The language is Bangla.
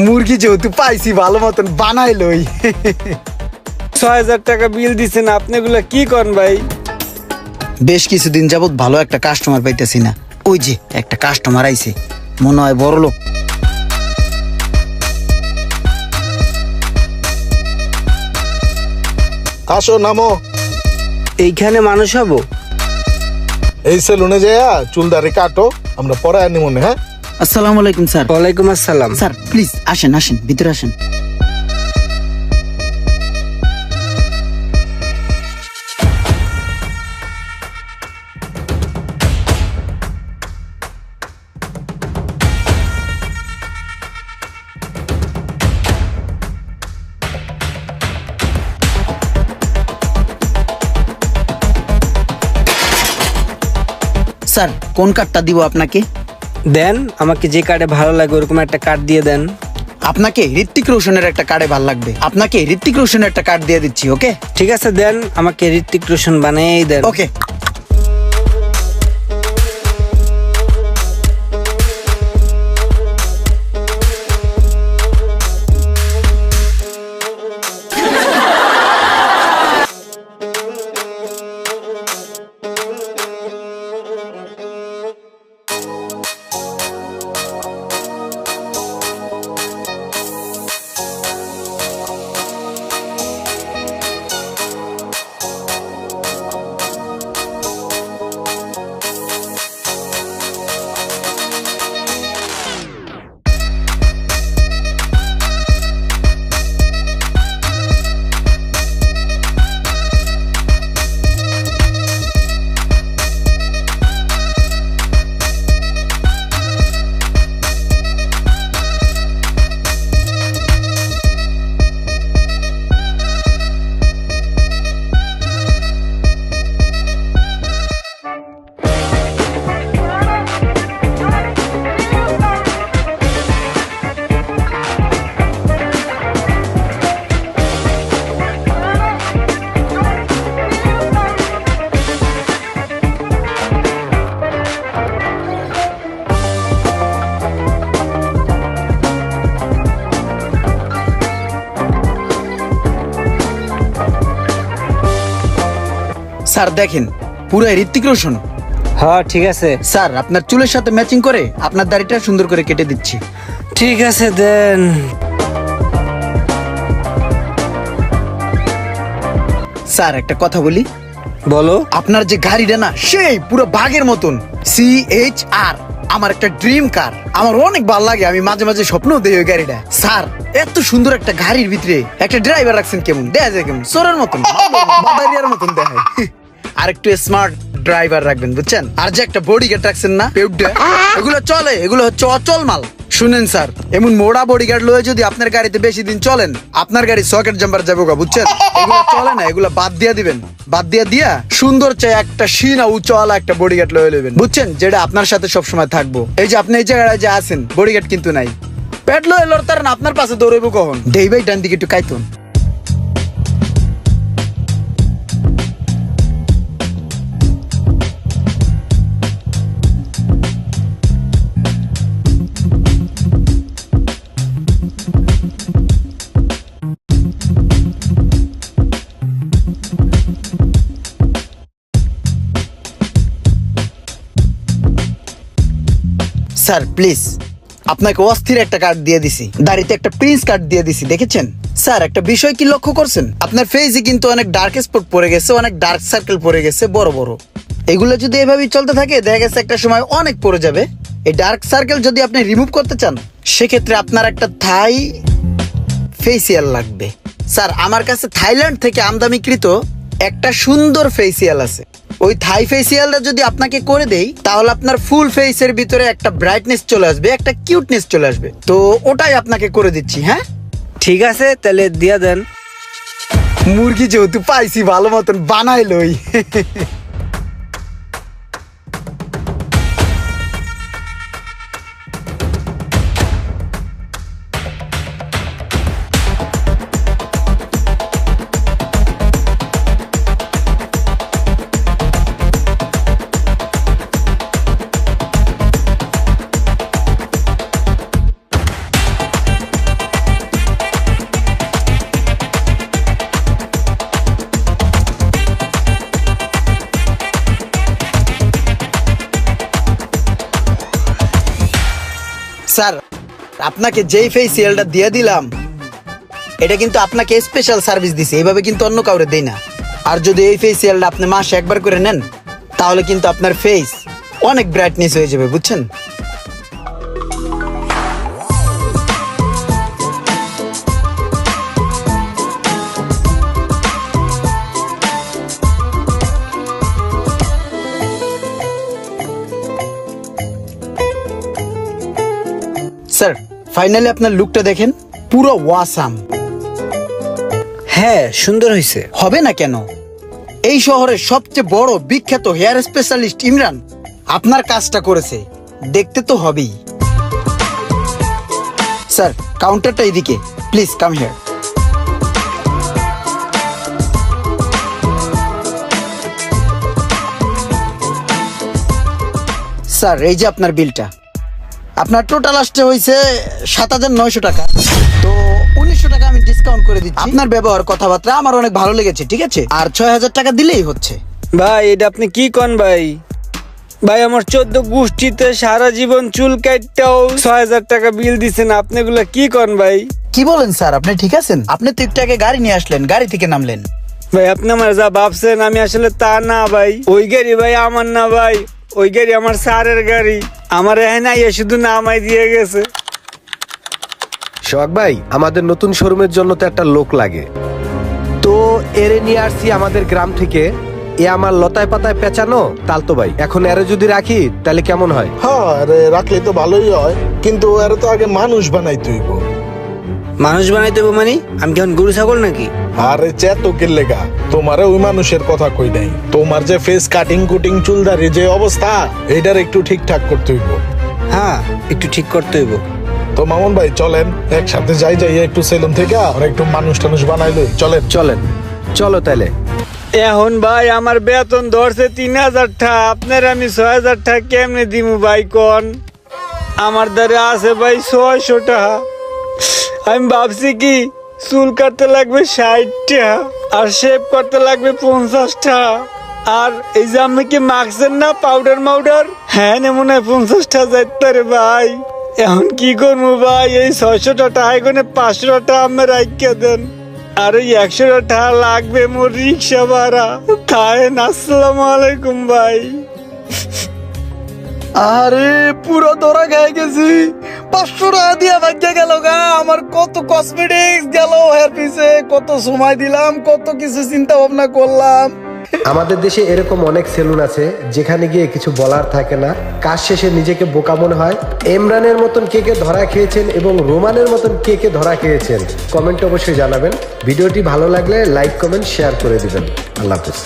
মুরগি যেহেতু পাইছি ভালো মতন বানাই লই। ৬,০০০ টাকা বিল দিছেন, আপনি এগুলা কি করেন ভাই? বেশ কিছুদিন যাবত ভালো একটা কাস্টমার পাইতেছি না। ওই যে একটা কাস্টমার আইছে, মনে হয় বড় লোক। আসো নামো। এইখানে মানুষ হবো? এই সেলুনে যাইয়া চুল দাড়ি কাটো, আমরা পরে আনি মনে। হ্যাঁ, আসসালামু আলাইকুম স্যার। ওয়ালাইকুম আসসালাম। স্যার প্লিজ আসেন আসেন, ভিতরে আসেন। স্যার কোন কার্ডটা দিব আপনাকে? দেন, আমাকে যে কার্ডে ভালো লাগে ওরকম একটা কার্ড দিয়ে দেন। আপনাকে ঋত্বিক রোশনের একটা কার্ডে ভালো লাগবে, আপনাকে ঋত্বিক রোশনের একটা কার্ড দিয়ে দিচ্ছি। ওকে ঠিক আছে, দেন আমাকে ঋত্বিক রোশন বানিয়েই দেন। ওকে। স্যার দেখেন, পুরো ঋত্বিক রোশন। হ্যাঁ ঠিক আছে। স্যার আপনার চুলের সাথে ম্যাচিং করে আপনার দাড়িটা সুন্দর করে কেটে দিচ্ছি। ঠিক আছে, দেন। স্যার একটা কথা বলি। বলো। আপনার যে গাড়িটা না, সেই পুরো বাঘের মতন CHR, আমার একটা ড্রিম কার। আমার অনেক ভালো লাগে, আমি মাঝে মাঝে স্বপ্ন দেখি ওই গাড়িটা। স্যার এত সুন্দর একটা গাড়ির ভিতরে একটা ড্রাইভার রাখছেন, কেমন দেখা যায়, কেমন সোরের মতন, বাদারিয়ার মতন দেখায়। আর একটু স্মার্ট ড্রাইভার রাখবেন, বুঝছেন? আর যে একটা বডি গার্ড রাখছেন না, পেউডা, এগুলো চলে, এগুলো হচ্ছে অচল মাল। শুনেন স্যার, এমন মোড়া বডি গার্ড লয়ে যদি আপনার গাড়িতে বেশি দিন চলেন, আপনার গাড়ি সকেট জাম্পার যাবো গা, বুঝছেন? এগুলো চলে না, এগুলো বাদ দিয়া দিবেন। বাদ দিয়া সুন্দর চাই একটা সিনা উঁচওয়ালা একটা বডি গার্ড লয়ে নেবেন, বুঝছেন? যেটা আপনার সাথে সবসময় থাকবো। এই যে আপনি এই জায়গায় যে আছেন, বডি গার্ড কিন্তু নাই, পেট লয়ে লড়তারেন, আপনার পাশে দৌড়াইবো কখন? দেই ভাই ডান দিকে একটু কাইতুন। স্যার প্লিজ, আপনাকে অস্থির একটা কার্ড দিয়ে দিছি, দাড়িতে একটা প্রিন্স কার্ড দিয়ে দিছি, দেখেছেন? স্যার একটা বিষয় কি লক্ষ্য করছেন? আপনার ফেসে কিন্তু অনেক ডার্ক স্পট পড়ে গেছে, অনেক ডার্ক সার্কেল পড়ে গেছে বড় বড়। এগুলো যদি এভাবেই চলতে থাকে, দেখা গেছে একটা সময় অনেক পড়ে যাবে। এই ডার্ক সার্কেল যদি আপনি রিমুভ করতে চান, সেক্ষেত্রে আপনার একটা থাই ফেসিয়াল লাগবে। স্যার আমার কাছে থাইল্যান্ড থেকে আমদানিকৃত একটা সুন্দর ফেসিয়াল আছে। ওই থাই ফেসিয়ালটা যদি আপনাকে করে দেই, তাহলে আপনার ফুল ফেসের ভিতরে একটা ব্রাইটনেস চলে আসবে, একটা কিউটনেস চলে আসবে। তো ওটাই আপনাকে করে দিচ্ছি। হ্যাঁ ঠিক আছে, তাহলে দিয়ে দেন। মুরগি যেহেতু পাইছি ভালো মতন বানাই লই। স্যার আপনাকে যেই ফেসিয়ালটা দিয়ে দিলাম এটা কিন্তু আপনাকে স্পেশাল সার্ভিস দিছে, এইভাবে কিন্তু অন্য কাউরে দেই না। আর যদি এই ফেসিয়ালটা আপনি মাসে একবার করে নেন তাহলে কিন্তু আপনার ফেস অনেক ব্রাইটনেস হয়ে যাবে, বুঝছেন? স্যার ফাইনালি আপনার লুকটা দেখেন, পুরো ওয়াসাম। হ্যাঁ, সুন্দর হয়েছে। হবে না কেন? এই শহরের সবচেয়ে বড় বিখ্যাত হেয়ার স্পেশালিস্ট ইমরান আপনার কাজটা করেছে, দেখতে তো হবেই। স্যার কাউন্টারটা এদিকে, প্লিজ কাম হিয়ার। স্যার এই যে আপনার বিলটা, আপনার টোটাল আসতে হয়েছে 7,900 টাকা। তো 1,900 টাকা আমি ডিসকাউন্ট করে দিচ্ছি। আপনার ব্যবহার কথাবার্তা আমার অনেক ভালো লেগেছে, ঠিক আছে? আর 6,000 টাকা দিলেই হচ্ছে। ভাই এটা আপনি কি কন ভাই? ভাই আমার 14 গোষ্ঠীতে সারা জীবন চুল কাটতেও 6,000 টাকা বিল দিছেন, আপনি এগুলা কি কন ভাই? কি বলেন স্যার, আপনি ঠিক আছেন? আপনি তো একটু আগে গাড়ি নিয়ে আসলেন, গাড়ি থেকে নামলেন। ভাই আপনি আমার যা ভাবছেন আমি আসলে তা না ভাই। ওই গাড়ি ভাই আমার না ভাই, ওই গাড়ি আমার স্যারের গাড়ি। আমার এখানে আইয়া শুধু নামাই দিয়ে গেছে। সোহাগ ভাই, আমাদের নতুন শোরুমের জন্য তো একটা লোক লাগে, তো এরে নিয়ে আসছি আমাদের গ্রাম থেকে। এ আমার লতায় পাতায় পেঁচানো তালতো ভাই, এখন এরে যদি রাখি তাহলে কেমন হয়? হ্যাঁ আরে রাখলে তো ভালোই হয়, কিন্তু এর তো আগে মানুষ বানাইতে হইব। মানুষ বানাইতে হবে মানে? আমি কেমন গরু ছাগল নাকি? আরে চেতকের লেগা তোমারে ওই মানুষের কথা কই নাই, তোমার যে ফেস কাটিং কুটিং চুলদারি যে অবস্থা, এইটার একটু ঠিকঠাক করতে হইব। হ্যাঁ, একটু ঠিক করতে হইব। তো মামুন ভাই চলেন একসাথে যাই একটু সেলুন থেকে আর একটু মানুষ টানুষ বানাই লই, চলেন। চলেন, চলো তাহলে। এখন ভাই আমার বেতন ধরছে 3,000 টাকা, আপনার আমি 6,000 টাকা কেমনে দিমু ভাই কন? আমার দ্বারা আছে ভাই 600 টাকা। আমি ভাবছি কি চুল কাটতে লাগবে 60 টাকা আর শেভ করতে লাগবে 50 টাকা। আর এই যে আপনি কি মাখছেন না পাউডার মাউডার, হ্যাঁ মনে হয় 50 টাকা যাইতে রে ভাই। এখন কি করবো ভাই? এই 600 টাকা এখানে 500 টাকা আমি রাখিয়ে দেন, আর ওই 100 টাকা লাগবে মোর রিক্সা ভাড়া। খায়েন, আসসালামু আলাইকুম ভাই। আরে পুরো ধরা খেয়ে গেছি, 500 টাকা দিয়ে ভাগ্যে গেল গা। আমার কত কসমেটিক্স গেল হেয়ার পিছে, কত সময় দিলাম, কত কিছু চিন্তা ভাবনা করলাম। আমাদের দেশে এরকম অনেক সেলুন আছে যেখানে গিয়ে কিছু বলার থাকে না, কাজ শেষে নিজেকে বোকা মনে হয়। ইমরানের মতন কে কে ধরা খেয়েছেন এবং রোমানের মতন কে কে ধরা খেয়েছেন কমেন্টে অবশ্যই জানাবেন। ভিডিওটি ভালো লাগলে লাইক কমেন্ট শেয়ার করে দিবেন। আল্লাহ হাফেজ।